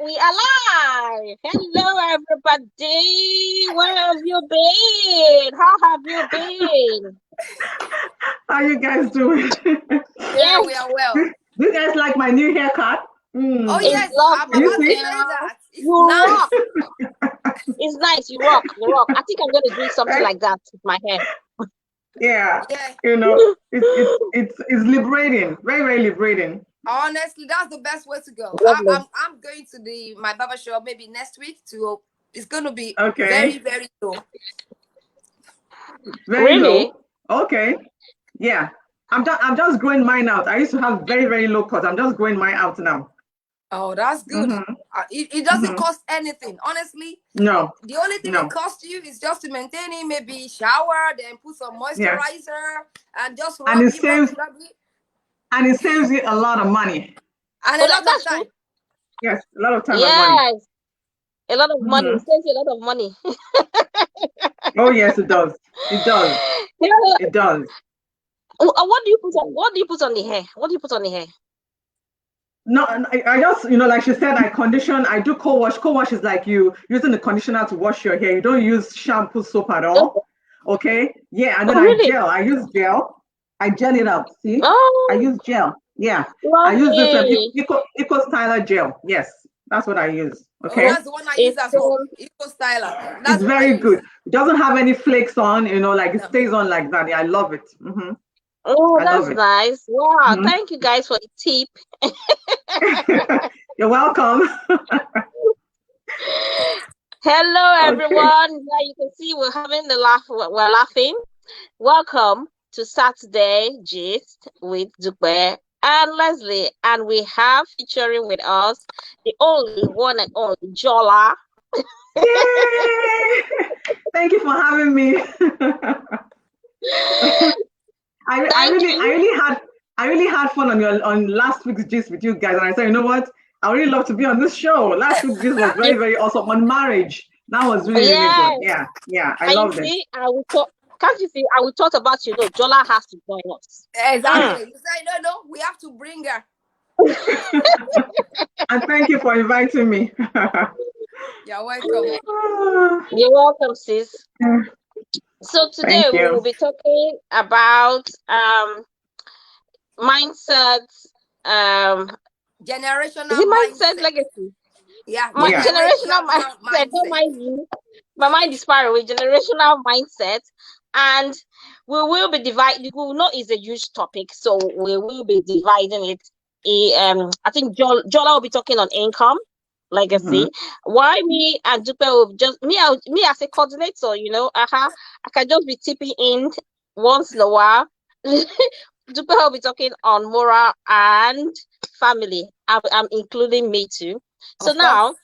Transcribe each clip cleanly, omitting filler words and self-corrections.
We are live. Hello, everybody. Where have you been? How have you been? How you guys doing? Yeah, we are well. Do you guys like my new haircut? Oh yes, I'm about to say that. It's nice. It's nice. You rock. You rock. I think I'm going to do something like that with my hair. Yeah. It's liberating. Very, very liberating. Honestly, that's the best way to go. I'm going to my barber shop maybe next week to. It's going to be very, very low. Very low. Okay. Yeah. I'm just growing mine out. I used to have very, very low cut. I'm just growing mine out now. Oh, that's good. It doesn't cost anything, honestly. No. The only thing it costs you is just to maintain it, maybe shower, then put some moisturizer, and just rub it. And it saves you a lot of money. And a lot of time. Yes, a lot of time and money. A lot of money. It saves you a lot of money. Oh yes, it does. It does. It does. What do you put on? What do you put on the hair? What do you put on the hair? No, I just, like she said, I condition. I do co-wash. Co-wash is like you using the conditioner to wash your hair. You don't use shampoo, soap at all. Okay? Yeah, and then I use gel. I gel it up. See? I use gel. Yeah. I use this Eco Styler gel. Yes, that's what I use. Okay. Oh, that's the one I use as well. Eco Styler. It's very good. It doesn't have any flakes on. Like it stays on like that. Yeah, I love it. Oh, that's nice. Wow. Thank you guys for the tip. You're welcome. Hello, everyone. Yeah, you can see we're having the laugh. We're laughing. Welcome to Saturday Gist with Dupe and Leslie. And we have featuring with us the only one and only Jola. Yay! Thank you for having me. I really had fun on last week's gist with you guys, and I said, you know what? I really love to be on this show. Last week's gist was very, very awesome on marriage. That was really, really good. Yeah, I loved it. Can't you see? I will talk about Jola has to join us. Exactly. You say no, we have to bring her. And thank you for inviting me. You're welcome. You're welcome, sis. So today we will be talking about mindsets, generational mindset legacy. Yeah, my generational mindset. Don't mind you. My mind is far away. Generational mindset, and we will be dividing. We will know it's a huge topic, so we will be dividing it. I think Jola will be talking on income legacy. Why me and Dupe will just me as a coordinator, I can just be tipping in once in a while. Dupe will be talking on moral and family. I'm including me too. So now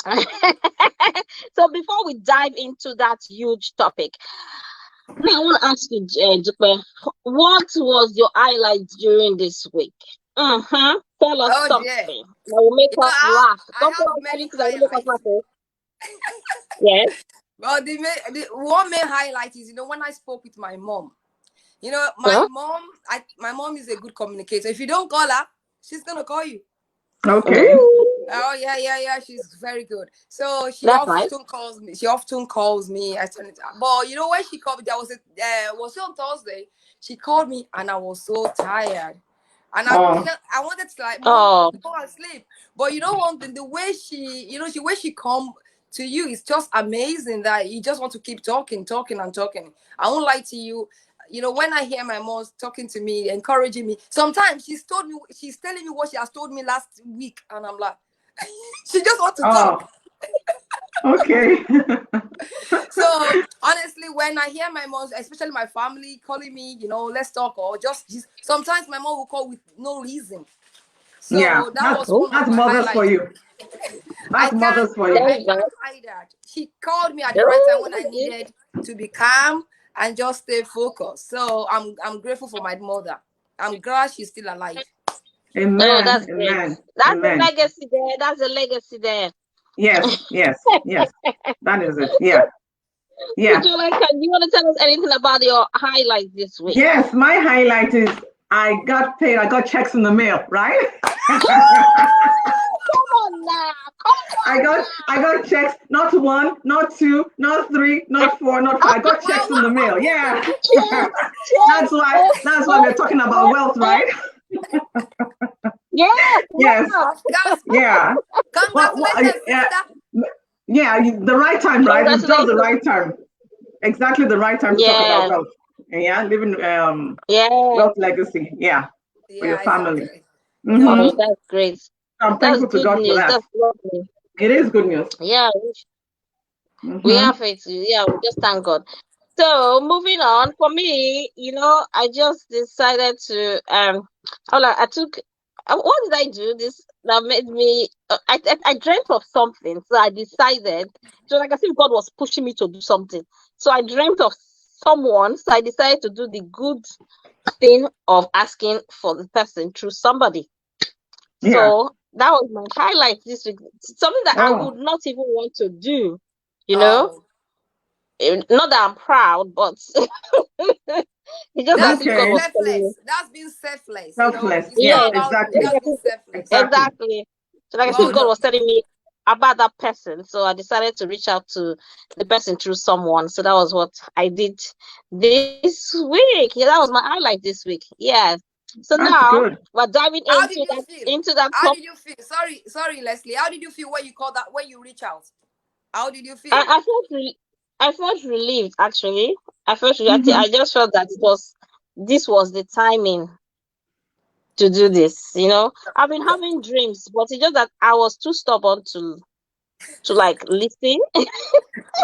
so before we dive into that huge topic, now I want to ask you, Dupe, what was your highlight during this week? Tell us something that will make us laugh. Don't tell us anything that will make us laugh. Yes. Well, the one main highlight is, when I spoke with my mom. My mom is a good communicator. If you don't call her, she's gonna call you. Okay. Oh yeah. She's very good. So she often calls me. She often calls me. I turn it out. But when she called me, was it on Thursday? She called me and I was so tired. And I wanted to go and sleep. But one thing, the way she come to you is just amazing that you just want to keep talking. I won't lie to you. When I hear my mom talking to me, encouraging me, sometimes she's telling me what she has told me last week, and I'm like, she just wants to talk. Okay. So honestly, when I hear my mom, especially my family, calling me, let's talk, or just sometimes my mom will call with no reason. So that's mothers for you. That's mothers for you. I can't hide that. She called me at the right time when I needed to be calm and just stay focused. So I'm grateful for my mother. I'm glad she's still alive. Amen. Oh, that's Amen. That's a legacy there. That's a legacy there. Yes. That is it. Yeah. Jola, do you want to tell us anything about your highlight this week? Yes, my highlight is I got paid. I got checks in the mail, right? Come on now. Come on. I got checks, not 1, not 2, not 3, not 4, not 5. I got checks in the mail. Yeah. That's why we're talking about wealth, right? Yes. Yes. Yeah. Congratulations, sister. Yeah, the right time, right? It's just the right time. Exactly the right time to talk about wealth. Yeah, living wealth legacy. Yeah. For your family. Exactly. Oh, that's great. I'm That's thankful to good God news. for that. That's lovely. It is good news. Yeah, we have it. Yeah, we just thank God. So moving on, for me, I just decided to I took what did I do this that made me I dreamt of something, so I decided, so like I said, God was pushing me to do something, so I dreamt of someone, so I decided to do the good thing of asking for the person through somebody. So that was my highlight this week, something that I would not even want to do, not that I'm proud, but it's just that's as if God was telling me. That's being selfless. Selfless. Yeah, exactly. That's being selfless. Exactly. So like I said, God was telling me about that person. So I decided to reach out to the person through someone. So that was what I did this week. Yeah, that was my highlight this week. Yeah. So now we're diving into that How did you feel? Sorry, Leslie. How did you feel when you called that, when you reach out? How did you feel? I felt relieved, actually. I just felt that this was the timing to do this. I've been having dreams, but it's just that I was too stubborn to like listen.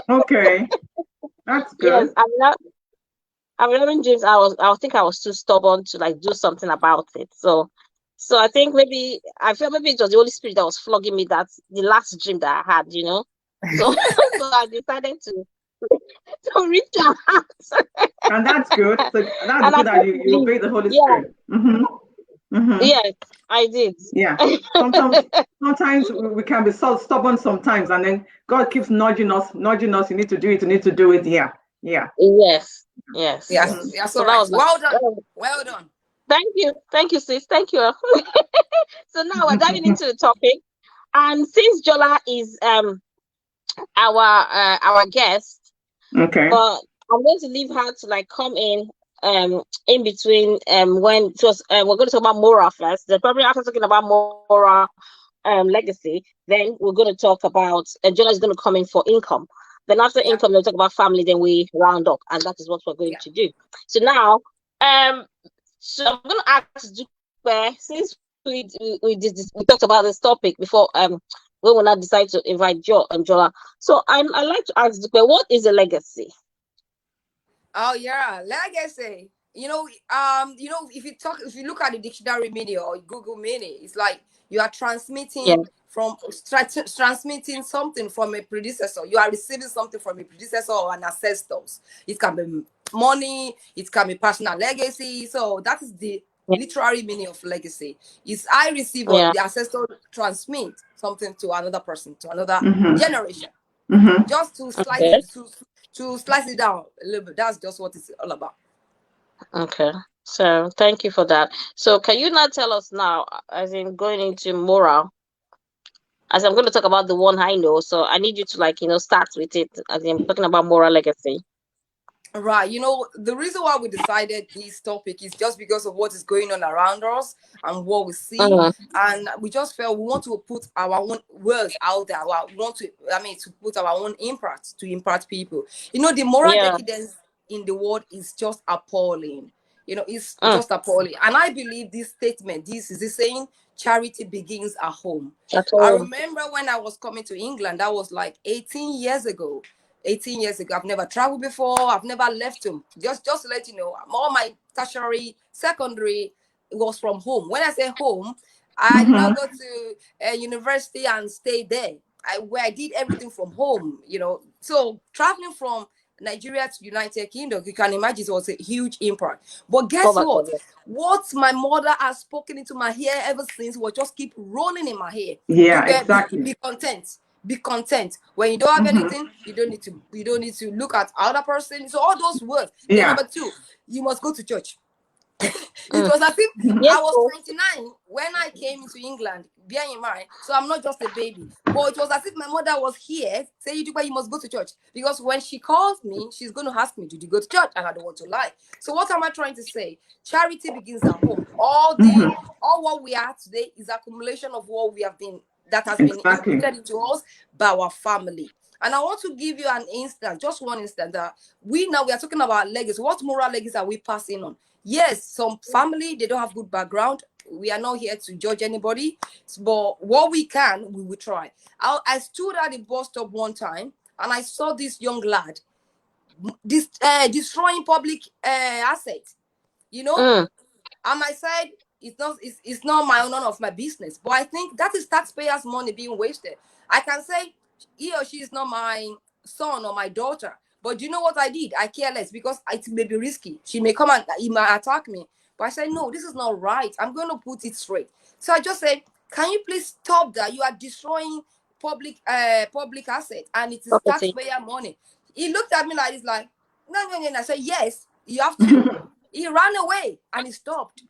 Okay, that's good. Yes, I've been having dreams. I think I was too stubborn to like do something about it. So I think I felt maybe it was the Holy Spirit that was flogging me. That's the last dream that I had. So I decided to reach out. And that's good. So that's good that you obey the Holy Spirit. Yes, I did. Yeah. Sometimes we can be so stubborn sometimes, and then God keeps nudging us. You need to do it. You need to do it. Yeah. Yeah. Yes. So that was well done. Thank you, sis. Thank you. So now we're diving into the topic, and since Jola is our guest, okay, but I'm going to leave her to like come in between when it was we're going to talk about moral first. Then probably after talking about moral legacy, then we're going to talk about Jola is going to come in for income. Then after income, we'll talk about family. Then we round up, and that is what we're going to do. So now, so I'm going to ask Dupe, since we talked about this topic before, we will not decide to invite Joe and Jola. So I'd like to ask Dupe, what is a legacy? Oh yeah, legacy. If you look at the dictionary meaning or Google meaning, it's like you are transmitting transmitting something from a predecessor. You are receiving something from a predecessor or an ancestors. It can be money, it can be personal legacy. So that is the literary meaning of legacy. Is I receive or the ancestor transmit something to another person, to another generation. Just to slice it to slice it down a little bit. That's just what it's all about. Okay. So thank you for that. So can you now tell us now, as in going into moral, as I'm going to talk about the one I know, so I need you to start with it, as I'm talking about moral legacy. Right. The reason why we decided this topic is just because of what is going on around us and what we see. And we just felt we want to put our own words out there. We want to put our own impact to impact people. The moral decadence in the world is just appalling. It's just appalling. And I believe this statement, this is the saying, charity begins at home. I remember when I was coming to England, that was like 18 years ago. I've never traveled before. I've never left home. Just to let you know, all my tertiary, secondary was from home. When I say home, I did not go to a university and stay there. I did everything from home, So traveling from Nigeria to United Kingdom, you can imagine it was a huge impact. But guess what? What my mother has spoken into my ear ever since will just keep rolling in my head. Yeah, exactly. Be content. Be content. When you don't have anything, you don't need to look at other person. So all those words. Then number 2, you must go to church. It was as if Yes, I was 29 when I came into England, bear in mind. So I'm not just a baby. But it was as if my mother was here saying, you must go to church. Because when she calls me, she's going to ask me, did you go to church? And I don't want to lie. So what am I trying to say? Charity begins at home. All what we are today is accumulation of what we have been, that has been inputted into us by our family. And I want to give you an instance, just one instance, that we are talking about legacy. What moral legacy are we passing on? Yes, some family, they don't have good background. We are not here to judge anybody, but what we can, we will try. I stood at the bus stop one time and I saw this young lad destroying public assets, And I said, it's not none of my business. But I think that is taxpayers' money being wasted. I can say he or she is not my son or my daughter. But you know what I did? I care less because it may be risky. She may come and he might attack me. But I said, no, this is not right. I'm going to put it straight. So I just said, can you please stop that? You are destroying public asset and it is taxpayer money. He looked at me like this, like, no. I said, yes, you have to. He ran away and he stopped.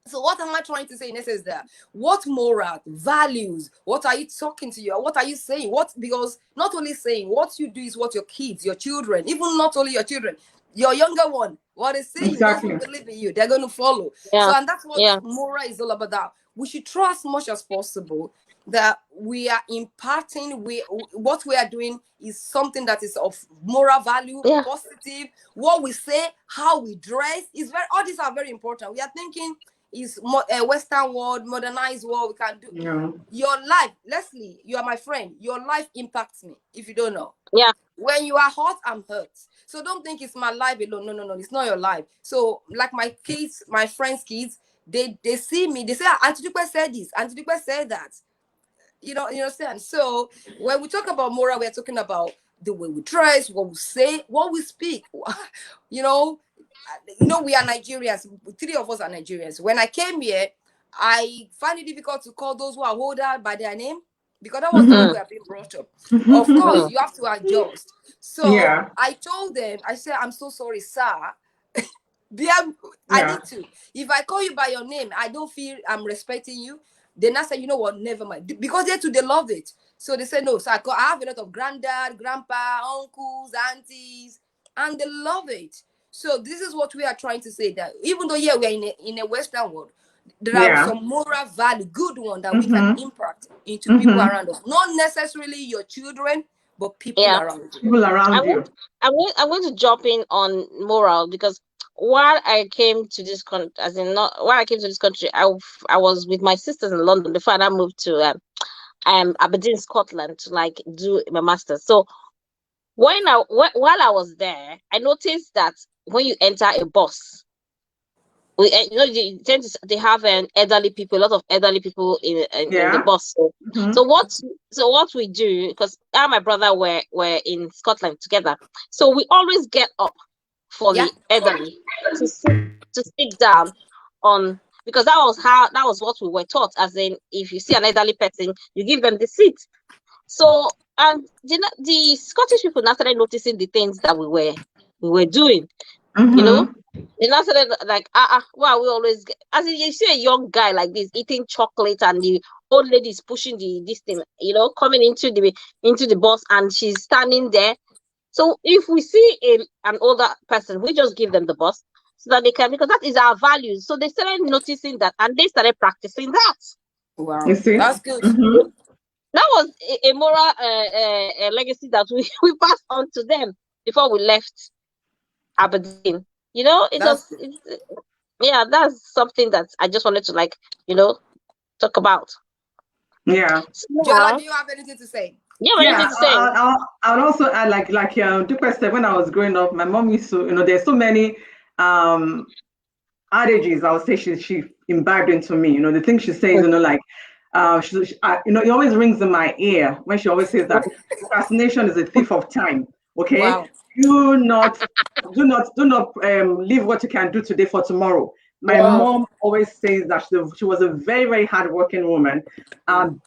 So what am I trying to say in essence there? What moral, values, what are you talking to you? What are you saying? Because not only saying, what you do is what your kids, your children, even not only your children, your younger one, what they say, doesn't believe in you, they're going to follow. So, and that's what moral is all about. That we should try as much as possible that we are imparting, what we are doing is something that is of moral value, positive. What we say, how we dress, all these are very important. We are thinking is a Western world, modernized world. We can do your life. Leslie, you are my friend. Your life impacts me. If you don't know, when you are hurt, I'm hurt. So don't think it's my life alone. No, it's not your life. So like my kids, my friends' kids, they see me. They say, Auntie Dupe said this. Auntie Dupe said that. You understand? So when we talk about moral, we're talking about the way we dress, what we say, what we speak. We are Nigerians. 3 of us are Nigerians. When I came here, I find it difficult to call those who are older by their name because that was the way we have been brought up. Of course, you have to adjust. So I told them, I said, I'm so sorry, sir. I need to. If I call you by your name, I don't feel I'm respecting you. Then I said, you know what, never mind. Because they love it. So they said, no. So I have a lot of granddad, grandpa, uncles, aunties, and they love it. So this is what we are trying to say, that even though we are in a Western world, there are some moral value, good one that we can impart into people around us. Not necessarily your children, but people around you. People around you. I'm going to jump in on moral because while I came to this country, I was with my sisters in London before I moved to Aberdeen, Scotland, to do my master's. So while I was there, I noticed that when you enter a bus, they have elderly people, a lot of elderly people in the bus. So what we do, because I and my brother were in Scotland together, so we always get up for the elderly to sit down on, because that was what we were taught, as in if you see an elderly person, you give them the seat. So and the Scottish people now started noticing the things that we were doing. They now started like, why we always as in you see a young guy like this eating chocolate and the old lady is pushing this thing, coming into the bus and she's standing there. So if we see an older person, we just give them the bus so that they can, because that is our values. So they started noticing that and they started practicing that. Wow, that's good. That was a moral legacy that we passed on to them before we left Aberdeen. That's something that I just wanted to talk about. Yeah. Jola, do you have anything to say? I would also add like Dupe said, when I was growing up, my mom used to, there's so many adages I would say she imbibed into me. The things she says, it always rings in my ear when she always says that procrastination is a thief of time. Okay, wow. Do not leave what you can do today for tomorrow. My mom always says that she was a very, very hardworking woman.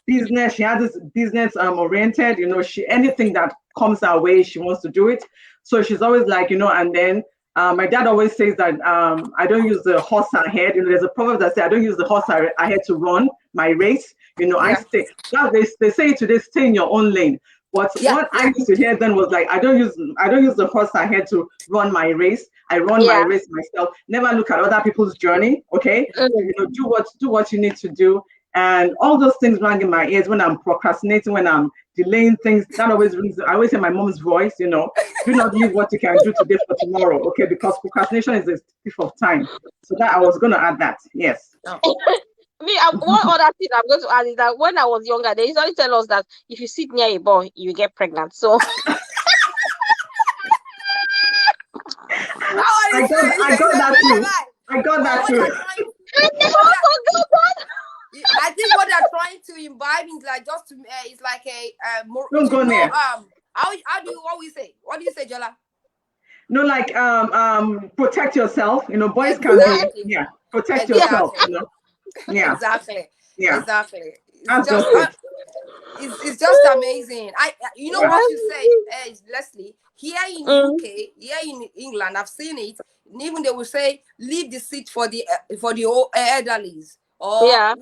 She had this business oriented. Anything that comes our way, she wants to do it. So she's always like, and then My dad always says that I don't use the horse ahead. There's a proverb that says I don't use the horse ahead to run my race. I stay. Now they say today, stay in your own lane. But what I used to hear then was like, I don't use the horse ahead to run my race. I run my race myself. Never look at other people's journey. Okay, do what you need to do. And all those things rang in my ears when I'm procrastinating, when I'm delaying things. That always rings. I always hear my mom's voice, do not leave what you can do today for tomorrow, okay? Because procrastination is a thief of time. So that I was going to add that, yes. One other thing I'm going to add is that when I was younger, they usually tell us that if you sit near a boy, you get pregnant. So I got that too. I got that too. I think what they're trying to imbibe is like just to it's like a don't go near. How do you what do you say, Jola? No, like protect yourself. Boys can be protect yourself. Yeah, exactly. It's just amazing. What you say, Leslie. Here in UK, here in England, I've seen it. Even they will say, leave the seat for the elderlies or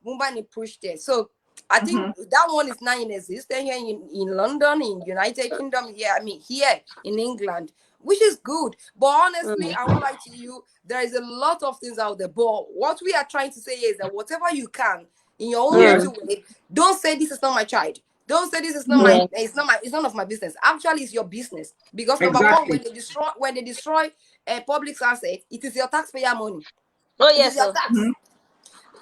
woman in push there. So I think that one is not in existence here in London, in United Kingdom. Yeah, here in England, which is good. But honestly, I won't lie to you, there is a lot of things out there. But what we are trying to say is that whatever you can in your own little way, don't say this is not my child. Don't say this is not my. It's none of my business. Actually, it's your business because number one, when they destroy public assets, it is your taxpayer money. Oh yes, it is your tax.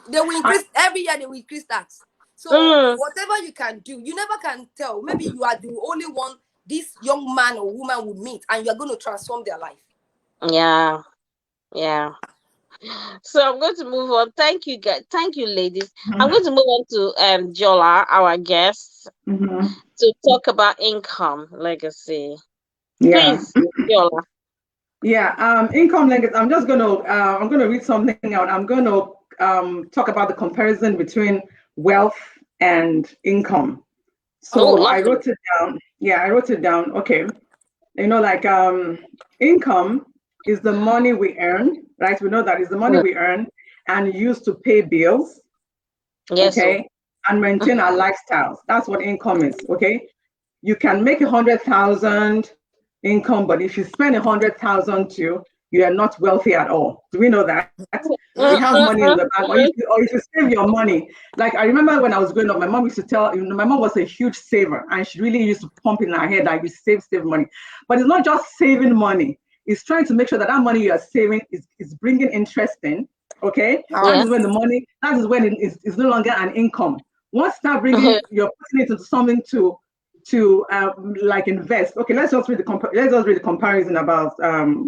They will increase every year. They will increase tax. So whatever you can do, you never can tell. Maybe you are the only one this young man or woman would meet, and you are going to transform their life. Yeah. So I'm going to move on. Thank you, guys. Thank you, ladies. I'm going to move on to Jola, our guest, to talk about income legacy. Please, Jola. Yeah, income legacy. I'm gonna read something out. I'm gonna talk about the comparison between wealth and income. So I wrote it down. Yeah, I wrote it down. Okay. Income is the money we earn, right? We know that is the money we earn and use to pay bills. Yes. Okay. And maintain our lifestyles. That's what income is. Okay. You can make 100,000 income, but if you spend 100,000 too, you are not wealthy at all. Do we know that? You have money in the bank, or if you save your money. Like I remember when I was growing up, my mom used to tell, my mom was a huge saver, and she really used to pump in her head like you save money. But it's not just saving money; it's trying to make sure that money you are saving is bringing interest in. Okay, that is when the money. That is when it's no longer an income. Once start bringing, you're putting it into something to like invest. Okay, let's just read the comparison about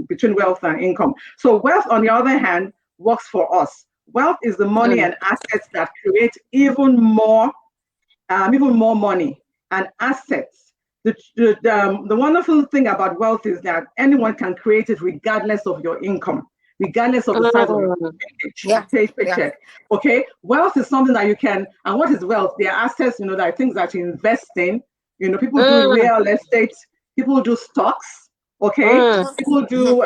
between wealth and income. So wealth, on the other hand, works for us. Wealth is the money and assets that create even more money and assets. The wonderful thing about wealth is that anyone can create it regardless of your income, regardless of the size of your paycheck. Okay, wealth is something that you can. And what is wealth? They are assets. There are things that you invest in. People do real estate, people do stocks, okay? People do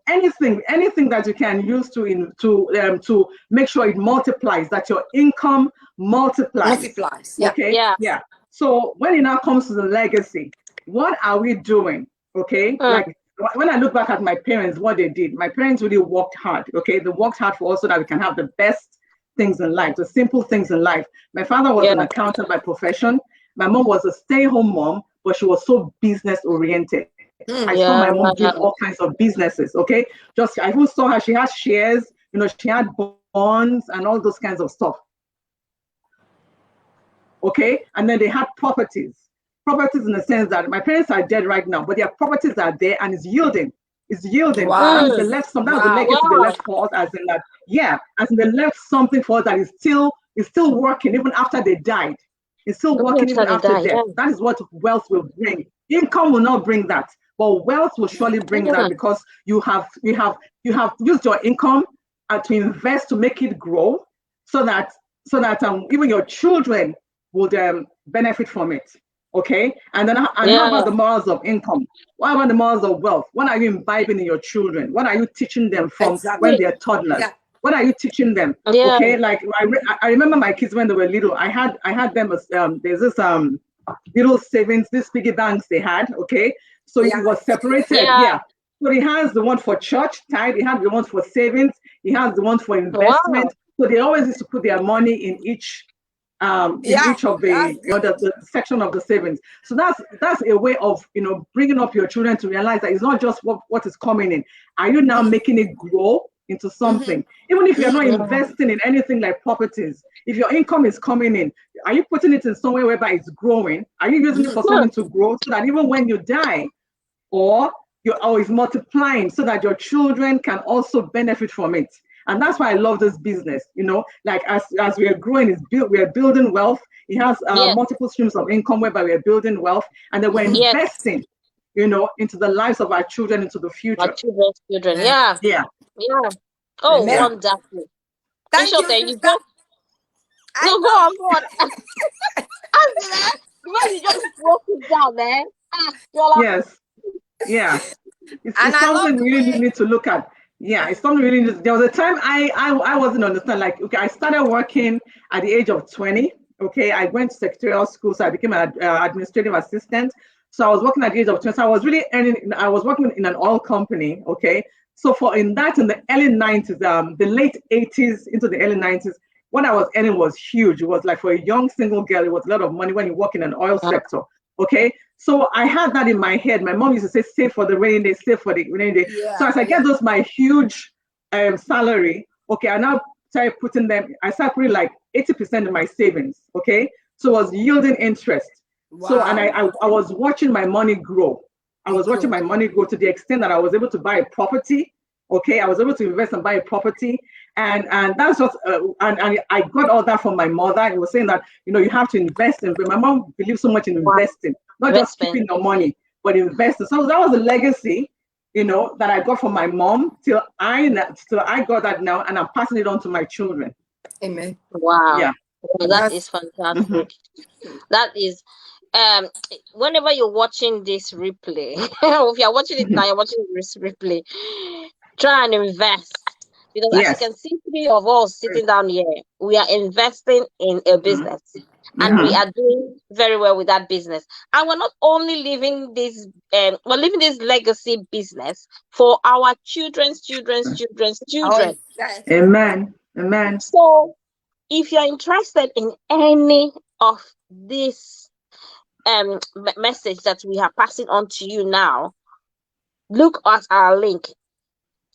anything that you can use to make sure it multiplies, that your income multiplies. Okay? Yeah. So when it now comes to the legacy, what are we doing? Okay? Like when I look back at my parents, what they did, my parents really worked hard, okay? They worked hard for us so that we can have the best things in life, the simple things in life. My father was an accountant by profession. My mom was a stay-home mom, but she was so business-oriented. I saw my mom do all kinds of businesses, okay? I even saw her, she had shares, she had bonds and all those kinds of stuff. Okay? And then they had properties. Properties in the sense that my parents are dead right now, but their properties are there and it's yielding. Wow. They left some, that was the legacy they left for us, as in that, as in they left something for us that is still working even after they died. It's still working even after death. That is what wealth will bring. Income will not bring that, but wealth will surely bring that, because you have used your income to invest to make it grow, so that even your children would benefit from it. Okay, and then how about the morals of income? What about the morals of wealth? What are you imbibing in your children? What are you teaching them from when they're toddlers? Yeah. What are you teaching them? Yeah. Okay, like I remember my kids when they were little. I had them as there's this little savings, these piggy banks they had. Okay, so it was separated. Yeah. So he has the one for church tithe. He has the one for savings. He has the one for investment. So they always used to put their money in each of the, the section of the savings. So that's a way of bringing up your children to realize that it's not just what is coming in. Are you now making it grow into something? Even if you're not investing in anything like properties, if your income is coming in, are you putting it in somewhere whereby it's growing? Are you using it for something to grow so that even when you die, or it's multiplying so that your children can also benefit from it? And that's why I love this business. Like as we are growing, we are building wealth. It has multiple streams of income whereby we are building wealth, and then we're investing, into the lives of our children, into the future. Our children's children. Yeah. Oh, wonderful. Thank you, sister. No, go on. You just broke it down, man. Yes. Yeah. It's something we really need to look at. Yeah, it's something really. There was a time I wasn't understand. Like, okay, I started working at the age of 20. Okay, I went to secretarial school, so I became an administrative assistant. So I was working at the age of 20. So I was really earning. I was working in an oil company. Okay, so in the early 90s, the late 80s into the early 90s, what I was earning was huge. It was like, for a young single girl, it was a lot of money when you work in an oil sector. Okay, so I had that in my head. My mom used to say, save for the rainy day, save for the rainy day. So as I get my huge salary, okay, I now started putting like 80% of my savings, okay? So it was yielding interest. Wow. So, and I was watching my money grow. I was watching my money grow to the extent that I was able to buy a property, okay? I was able to invest and buy a property. And that's just, and I got all that from my mother. It was saying that, you have to invest in, but my mom believes so much in investing, not just keeping your money, but investing. So that was a legacy, that I got from my mom till I got that now, and I'm passing it on to my children. Amen. Wow. Yeah. Well, that is fantastic. That is, whenever you're watching this replay, if you're watching it now, you're watching this replay, try and invest. Because as you can see, 3 of us sitting down here, we are investing in a business. And we are doing very well with that business. And we're not only living this, we're living this legacy business for our children's children. Amen. Amen. So if you're interested in any of this message that we are passing on to you now, look at our link.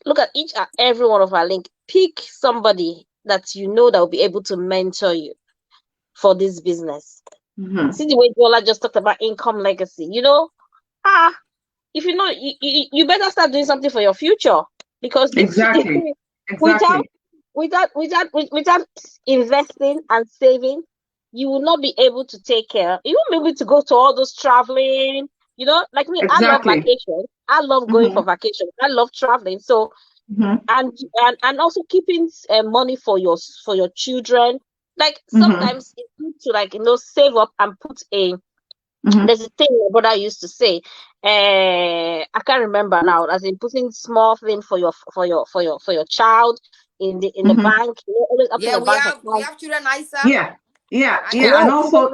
Look at each and every one of our link. Pick somebody that that will be able to mentor you for this business. See the way Jola just talked about income legacy. If you better start doing something for your future, because exactly. without investing and saving, you will not be able to take care. You won't be able to go to all those traveling. Like me, I love vacation. I love going for vacation. I love traveling. So, and also keeping money for your children. Like sometimes it's good to save up and put a. There's a thing my brother used to say. I can't remember now. As in putting small thing for your child in the bank. We have children ISA. Yeah. And also,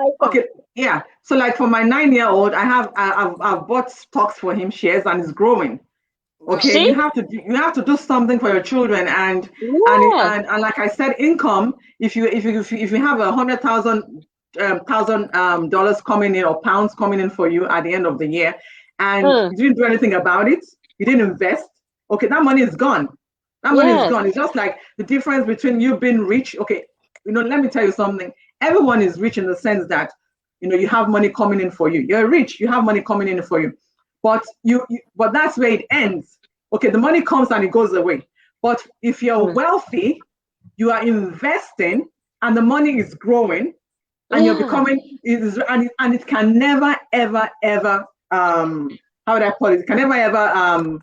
so like for my 9-year-old, I've bought stocks for him, shares, and it's growing. Okay, you have to do something for your children, and like I said, income. If you have $100,000 coming in, or pounds coming in for you at the end of the year, and you didn't do anything about it, you didn't invest. Okay, that money is gone. It's just like the difference between you being rich. Okay, let me tell you something. Everyone is rich in the sense that you have money coming in for you. You're rich. You have money coming in for you. But but that's where it ends. Okay, the money comes and it goes away. But if you're wealthy, you are investing, and the money is growing, and you're becoming and it can never ever how would I call it? It can never ever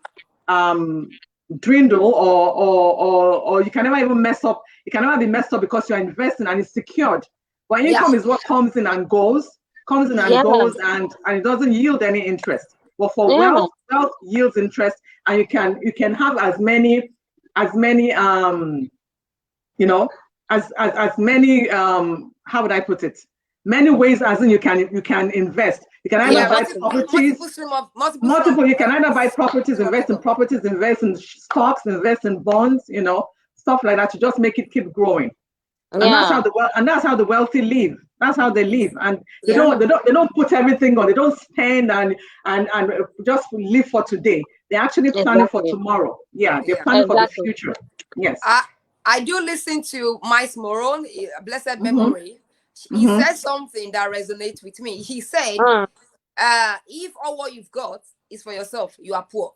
dwindle or you can never even mess up. It can never be messed up because you're investing and it's secured. But income is what comes in and goes. comes in and goes, and it doesn't yield any interest. But for wealth yields interest, and you can have as many you know, as many how would I put it? Many ways as in you can invest. You can either buy properties, multiple. You can either buy properties, invest in properties, invest in stocks, invest in bonds, you know, stuff like that to just make it keep growing. And that's how the wealthy live. That's how they live, and they don't put everything on. They don't spend and just live for today. They're actually planning for tomorrow. Yeah, they're planning for the future. Yes. I do listen to Miles Moron, blessed memory. He said something that resonates with me. He said, if all what you've got is for yourself, you are poor.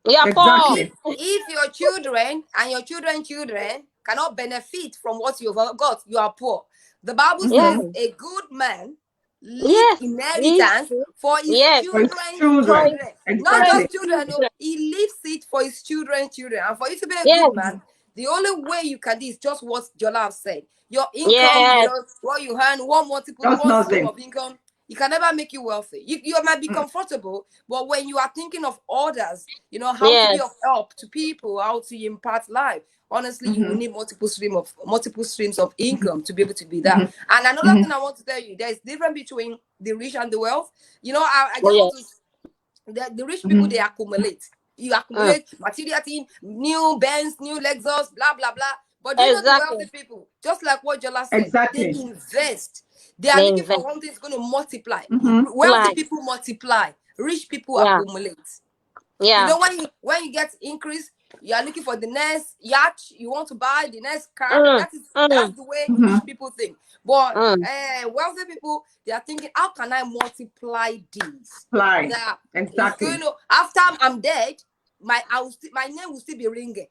Yeah, exactly. If your children and your children cannot benefit from what you've got, you are poor. The Bible says a good man leaves inheritance for his children. Exactly. Not just children, no, he leaves it for his children. And for you to be a good man, the only way you can do is just what Jola said. Your income, what you earn, one stream of income, it can never make you wealthy. You might be comfortable, but when you are thinking of others, you know, how to be of help to people, how to impart life, honestly, you will need multiple streams of income to be able to be that. And another thing I want to tell you, there's difference between the rich and the wealth. You know, I just want to, the rich people, they accumulate. You accumulate material thing, new Benz, new Lexus, blah, blah, blah. But you know the wealthy people, just like what Jola said, they invest. They are looking for one thing that's going to multiply. Wealthy people multiply. Rich people accumulate. Yeah. You know, when you get increase, you are looking for the next yacht you want to buy, the next car. That's the way rich people think. But wealthy people, they are thinking, how can I multiply these? Exactly. After I'm dead, my name will still be ringing.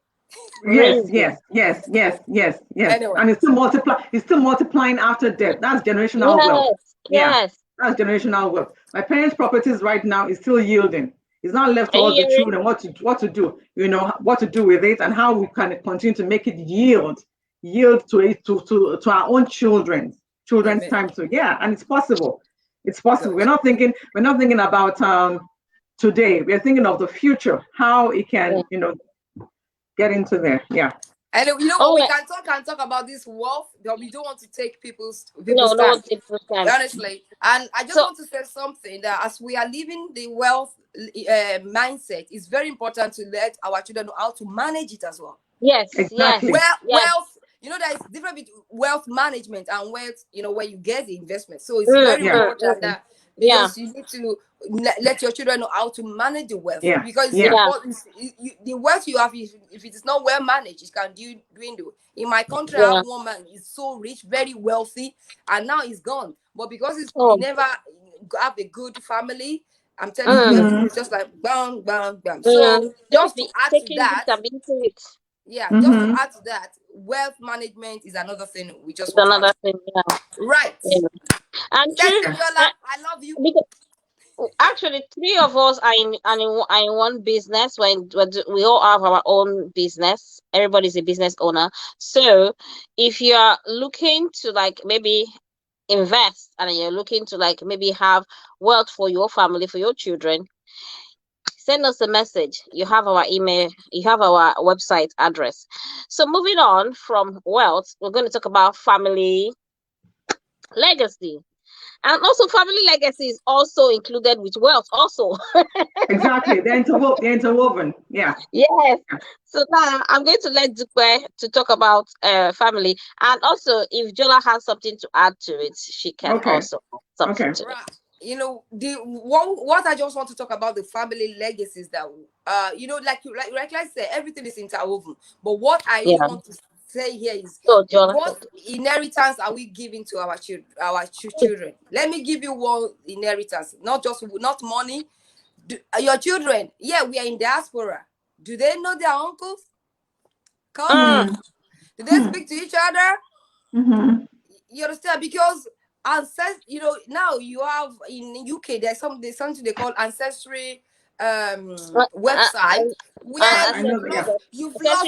Yes. Anyway. And it's still multiplying after death. That's generational wealth. That's generational wealth. My parents' properties right now is still yielding. It's not left to all the children what to do, you know, what to do with it, and how we can continue to make it yield to our own children's time. So and it's possible. It's possible. We're not thinking about today. We're thinking of the future, how it can, you know, get into there. Yeah. And you know, we can talk about this wealth, but we don't want to take people's time. Honestly. And I just want to say something that as we are living the wealth mindset, it's very important to let our children know how to manage it as well. Yes, exactly. Wealth, you know, there is difference between wealth management and wealth, you know, where you get the investment. So it's very important that because you need to let your children know how to manage the wealth. Because the wealth you have, if it is not well managed, it can dwindle. In my country, I have one man, he's so rich, very wealthy, and now he's gone. But because he never have a good family, I'm telling you, it's just like bam, bam, bam. So just to add to that, just to add to that, wealth management is another thing we just want another thing. Right. And Jola, I love you. Actually, three of us are in one business. When we all have our own business, everybody's a business owner. So if you are looking to like maybe invest and you're looking to like maybe have wealth for your family, for your children, send us a message. You have our email, you have our website address. So moving on from wealth, we're going to talk about family legacy. And also family legacy is also included with wealth also. Exactly. They're interwoven. Yeah. Yes. So now I'm going to let Dupe to talk about family. And also if Jola has something to add to it, she can also add something to it. You know, what I just want to talk about the family legacies that you know, like I said, everything is interwoven. But what I really want to say here is what inheritance are we giving to our children? Let me give you one inheritance, not money. Your children, we are in diaspora. Do they know their uncles? Come, do they speak to each other? You understand? Because you know, now you have in UK there's something they call ancestry website where you've lost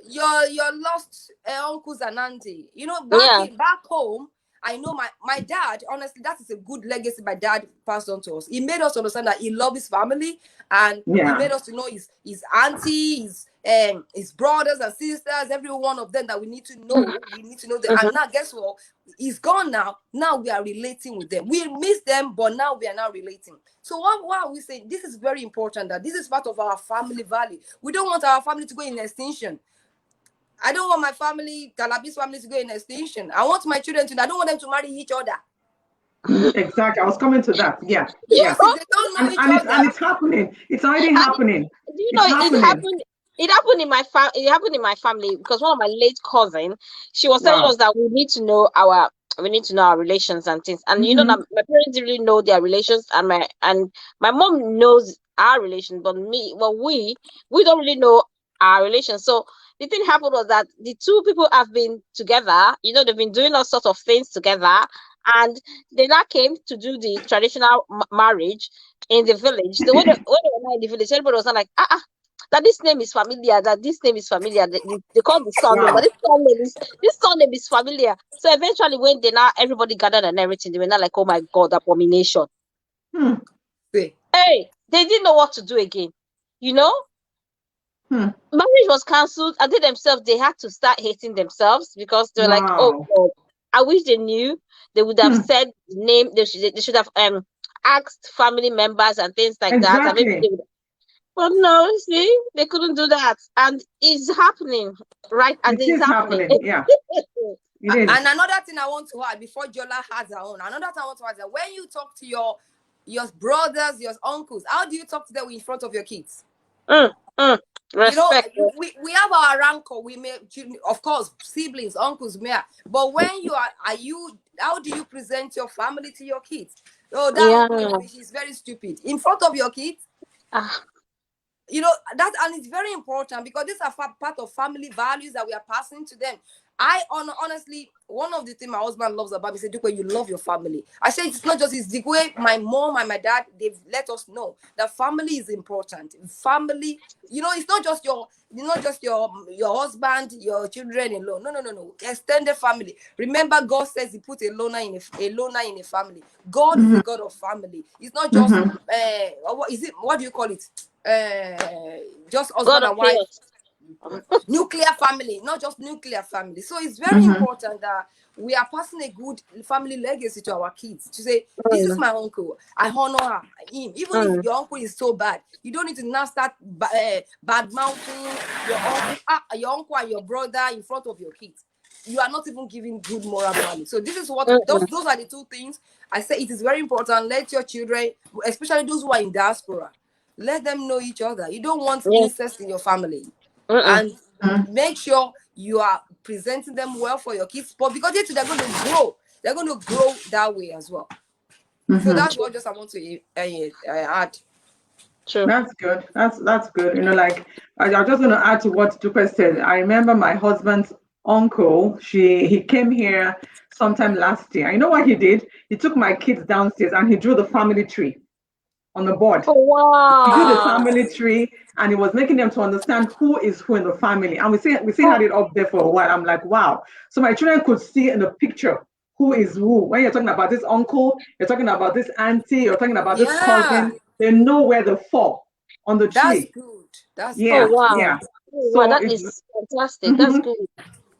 your lost uncles and auntie. You know, back home, I know my dad, honestly, that is a good legacy my dad passed on to us. He made us understand that he loved his family, and he made us to know his auntie, his brothers and sisters, every one of them that we need to know. We need to know them. And now, guess what? He's gone now. Now we are relating with them. We miss them, but now we are now relating. So what are we saying? This is very important, that this is part of our family value. We don't want our family to go in extinction. I don't want my family, Calabi's family, to go in extinction. I want my children to, I don't want them to marry each other. Exactly. I was coming to that. Yeah. Yes, if they don't know each other. And it's happening. It's already happening. You know, it happened in my family. It happened in my family because one of my late cousins, she was telling us that we need to know our relations and things. And you know that my parents really know their relations, and my mom knows our relations, but we don't really know our relations. So the thing happened was that the two people have been together. You know, they've been doing all sorts of things together, and they now came to do the traditional marriage in the village. So when they were in the village, everybody was like, that this name is familiar, that this name is familiar. They call the surname, but this surname is familiar. So eventually, when everybody gathered and everything, they were not like, oh my God, abomination. Hey, they didn't know what to do again. You know? Marriage was cancelled, and they had to start hating themselves, because they were like, oh God, I wish they knew. They would have said the name. They should have asked family members and things like that. And maybe they would. But no, see, they couldn't do that, and it's happening, right? And it's happening. Yeah. And another thing I want to add before Jola has her own. Another thing I want to add is that when you talk to your brothers, your uncles, how do you talk to them in front of your kids? Respect. You know, we have our rancor. We may, of course, siblings, uncles, may. But when how do you present your family to your kids? Oh, that is very stupid in front of your kids. You know that, and it's very important, because these are part of family values that we are passing to them. Honestly, one of the things my husband loves about me, he said, Dupe, you love your family. I said, it's not just, it's the way my mom and my dad, they've let us know that family is important. Family, you know, it's not just your husband, your children alone. No. Extended family. Remember, God says he put a loner in a family. God is the God of family. It's not just what do you call it? Just husband and wife. Nuclear family, not just nuclear family. So it's very important that we are passing a good family legacy to our kids, to say, this is my uncle, I honor him. Even if your uncle is so bad, you don't need to now start bad mouthing your uncle and your brother in front of your kids. You are not even giving good moral value. So this is what those are the two things I say. It is very important. Let your children, especially those who are in diaspora, let them know each other. You don't want incest in your family. And make sure you are presenting them well for your kids, but because they're going to grow that way as well. So that's what I want to add. True. That's good. That's good. You know, like I'm just going to add to what Dupe said. I remember my husband's uncle. He came here sometime last year. You know what he did? He took my kids downstairs and he drew the family tree on the board. Oh, wow. He drew the family tree, and he was making them to understand who is who in the family. And we had it up there for a while. I'm like, wow. So my children could see in the picture who is who. When you're talking about this uncle, you're talking about this auntie, you're talking about this cousin, they know where they fall on the tree. That's good. That's good. Wow. Yeah. So that is fantastic. That's good.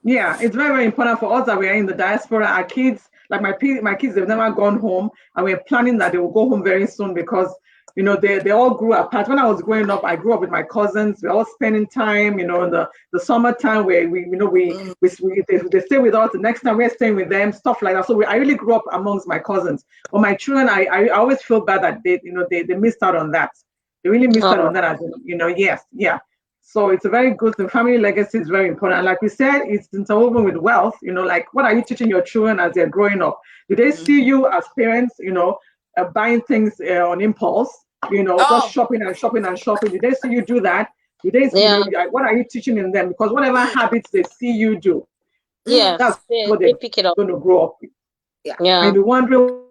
Yeah, it's very, very important for us that we are in the diaspora. Our kids, like my kids, they've never gone home, and we're planning that they will go home very soon, because you know, they all grew apart. When I was growing up, I grew up with my cousins. We're all spending time, you know, in the summertime where they stay with us. The next time we're staying with them, stuff like that. So I really grew up amongst my cousins. But my children, I always feel bad that they missed out on that. They really missed out on that. As you know, yes, yeah. So it's a very good thing. Family legacy is very important. And like we said, it's interwoven with wealth. You know, like what are you teaching your children as they're growing up? Do they see you as parents, you know, buying things on impulse? You know, just shopping and shopping and shopping. Did they see you do that? Did they see what are you teaching in them? Because whatever habits they see you do, that's what they're going to grow up with. And you're wondering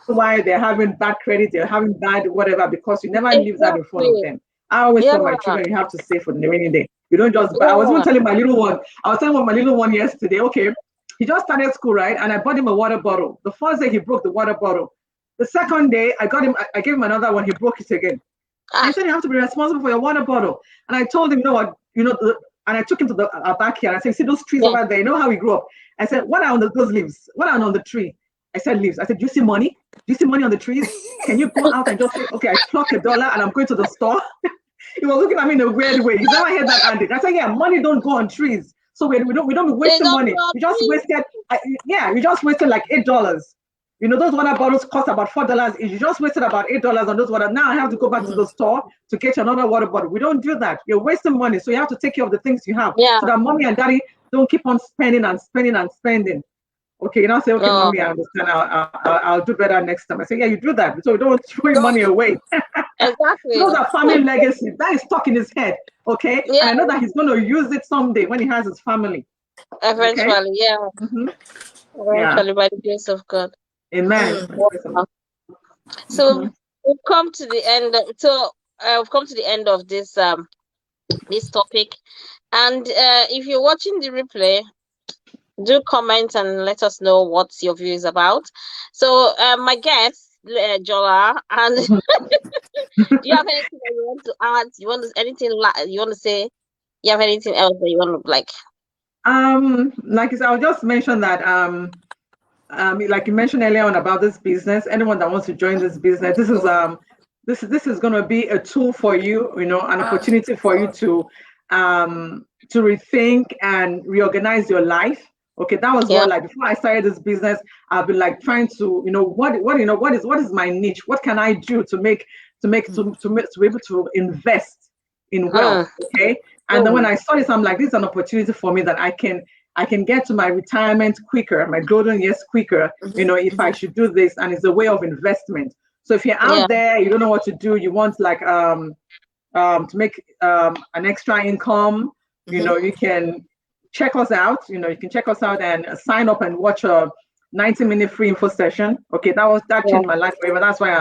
why they're having bad credit, they're having bad whatever, because you never leave that in front of them. I always tell my children, you have to save for the rainy day. You don't just buy. I was even telling my little one, yesterday, okay, He just started school, right? And I bought him a water bottle. The first day he broke the water bottle. The second day I gave him another one. He broke it again. I said, you have to be responsible for your water bottle. And I told him, and I took him to the backyard. I said, see those trees over there? You know how we grew up? I said, what are on those leaves? What are on the tree? I said, leaves. I said, do you see money? Do you see money on the trees? Can you go out and just say, okay, I pluck $1 and I'm going to the store? He was looking at me in a weird way. He's never heard that, Andy. I said, yeah, money don't go on trees. So we don't be wasting money. We just wasted, we just wasted like $8. Those water bottles cost about $4 each. You just wasted about $8 on those water. Now I have to go back to the store to get you another water bottle. We don't do that. You're wasting money. So you have to take care of the things you have. So that mommy and daddy don't keep on spending and spending and spending. Okay, say, okay, mommy, I understand. I'll do better next time. I say, yeah, you do that. So you don't throw your money away. Exactly. Those are family legacies. That is stuck in his head. Okay. Yeah. And I know that he's going to use it someday when he has his family. Eventually, okay? Yeah. Eventually, by the grace of God. Amen. So we've come to the end. We've come to the end of this this topic, and if you're watching the replay, do comment and let us know what your view is about. So my guest, Jola, and do you have anything that you want to add? You want to say? You have anything else that you want to like? Like I said, I'll just mention that like you mentioned earlier on about this business, anyone that wants to join this business, this is going to be a tool for you, an opportunity for you to rethink and reorganize your life. Okay, that was what, like, before I started this business, I've been like trying to, what is my niche? What can I do to be able to invest in wealth? Okay, and then when I saw this, I'm like, this is an opportunity for me that I can get to my retirement quicker, my golden years quicker, if I should do this, and it's a way of investment. So if you're out there, you don't know what to do, you want like to make an extra income, you can check us out. You can check us out and sign up and watch a 90-minute free info session. Okay, that changed my life forever. That's why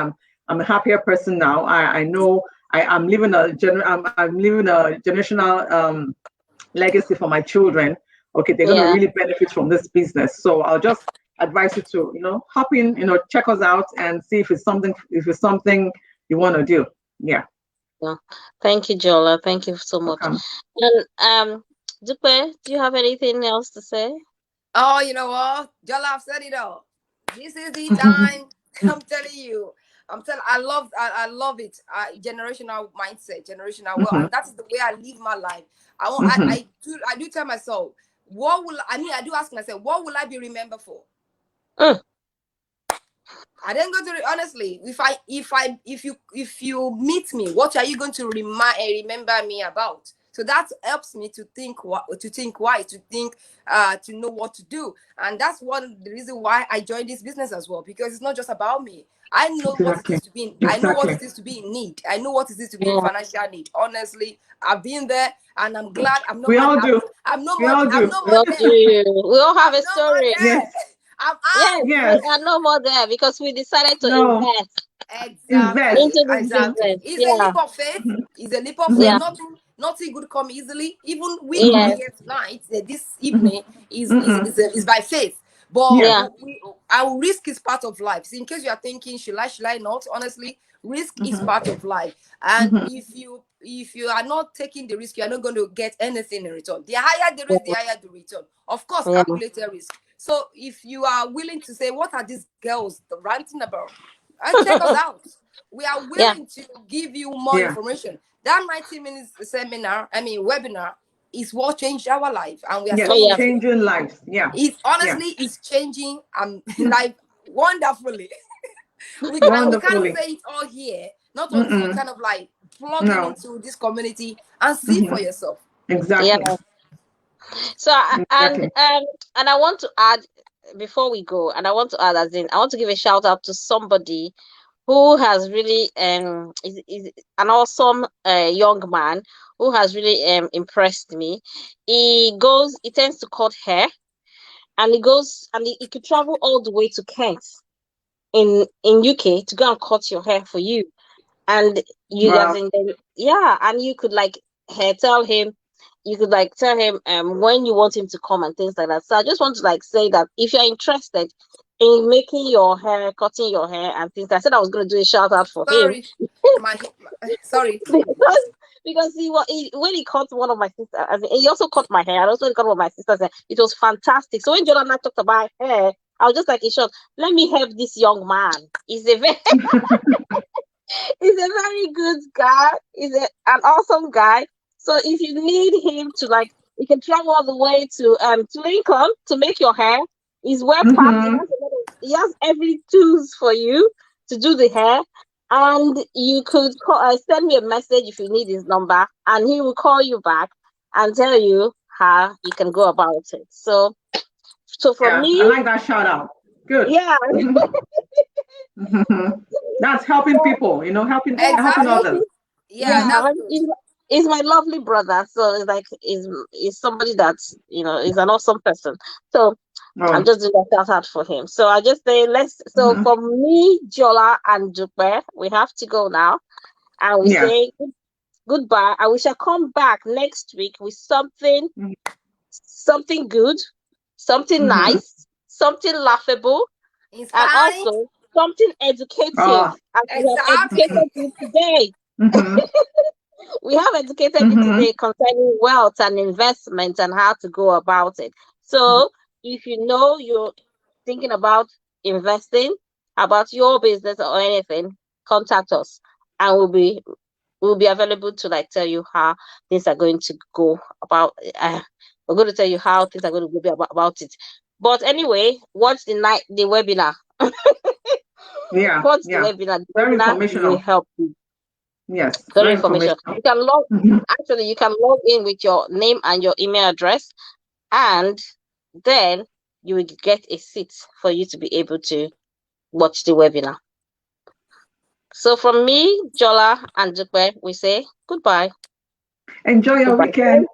I'm a happier person now. I know I'm leaving a generational legacy for my children. Okay, they're going to really benefit from this business. So I'll just advise you to, hop in, check us out and see if it's something you want to do. Yeah. Thank you, Jola. Thank you so much. And Dupe, do you have anything else to say? Oh, you know what? Jola, I've said it all. This is the time. I'm telling you. I love it. Generational mindset, generational wealth. And that's the way I live my life. I do tell myself, I do ask myself, what will I be remembered for? I didn't go to honestly. If you meet me, what are you going to remember me about? So that helps me to think to know what to do. And that's the reason why I joined this business as well, because it's not just about me. I know what it is to be I know what it is to be in need. I know what it is to be in financial need. Honestly, I've been there and I'm glad I'm not. We all do. I'm no we more. all do. I'm no more there. We all have a story. Yes. I'm out. Yes, we are no more there because we decided to invest. Exactly. Into the business. It's a leap of faith. It's a leap of faith. Nothing good come easily. Even we here tonight, this evening is by faith. But our risk is part of life. So in case you are thinking, should I not? Honestly, risk is part of life. And if you are not taking the risk, you are not going to get anything in return. The higher the risk, the higher the return. Of course, calculated risk. So if you are willing to say, what are these girls ranting about? Check us out. We are willing to give you more information. That 90 minutes webinar is what changed our life, and we are changing lives. It's honestly it's changing life wonderfully. we can't say it all here. Not until you kind of like plug into this community and see for yourself. Exactly. Yeah. So and I want to add before we go, and I want to give a shout out to somebody who has really is an awesome young man who has really impressed me. He tends to cut hair, and he could travel all the way to Kent in UK to go and cut your hair for you. And you guys and you could like tell him, you could like tell him when you want him to come and things like that. So I just want to like say that if you're interested in making your hair, cutting your hair and things, I said I was going to do a shout out for him. Sorry. because when he cut one of my sisters, I mean, he also cut my hair. I also cut one of my sisters' hair. It was fantastic. So when Jola and I talked about hair, I was just like, in short, let me help this young man. He's a very he's a very good guy. He's an awesome guy. So if you need him to like, you can travel all the way to Lincoln to make your hair. He's well packed. He has every tools for you to do the hair. And you could send me a message if you need his number, and he will call you back and tell you how you can go about it. So for me, I like that shout out. Good. Yeah. That's helping people, helping others. Yeah. He's my lovely brother. So it's like he's somebody that's is an awesome person. So I'm just doing that shout out for him. So I just say for me, Jola and Dupe, we have to go now. And we say goodbye. And we shall come back next week with something good, something nice, something laughable, inspiring, and also something educative. As we have educated you today. We have educated you today concerning wealth and investment and how to go about it. So if you're thinking about investing, about your business or anything, contact us, and we'll be available to like tell you how things are going to go about. We're going to tell you how things are going to go about it. But anyway, watch the webinar. Watch the webinar. The very webinar informational. will help you. Yes, very informational. You can you can log in with your name and your email address, and then you will get a seat for you to be able to watch the webinar. So from me, Jola and Dupe, we say goodbye. Enjoy your weekend.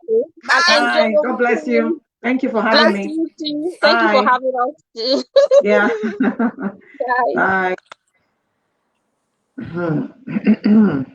Bye. God bless you. Thank you for having me. You too. Thank you for having us. Yeah. Bye. Bye.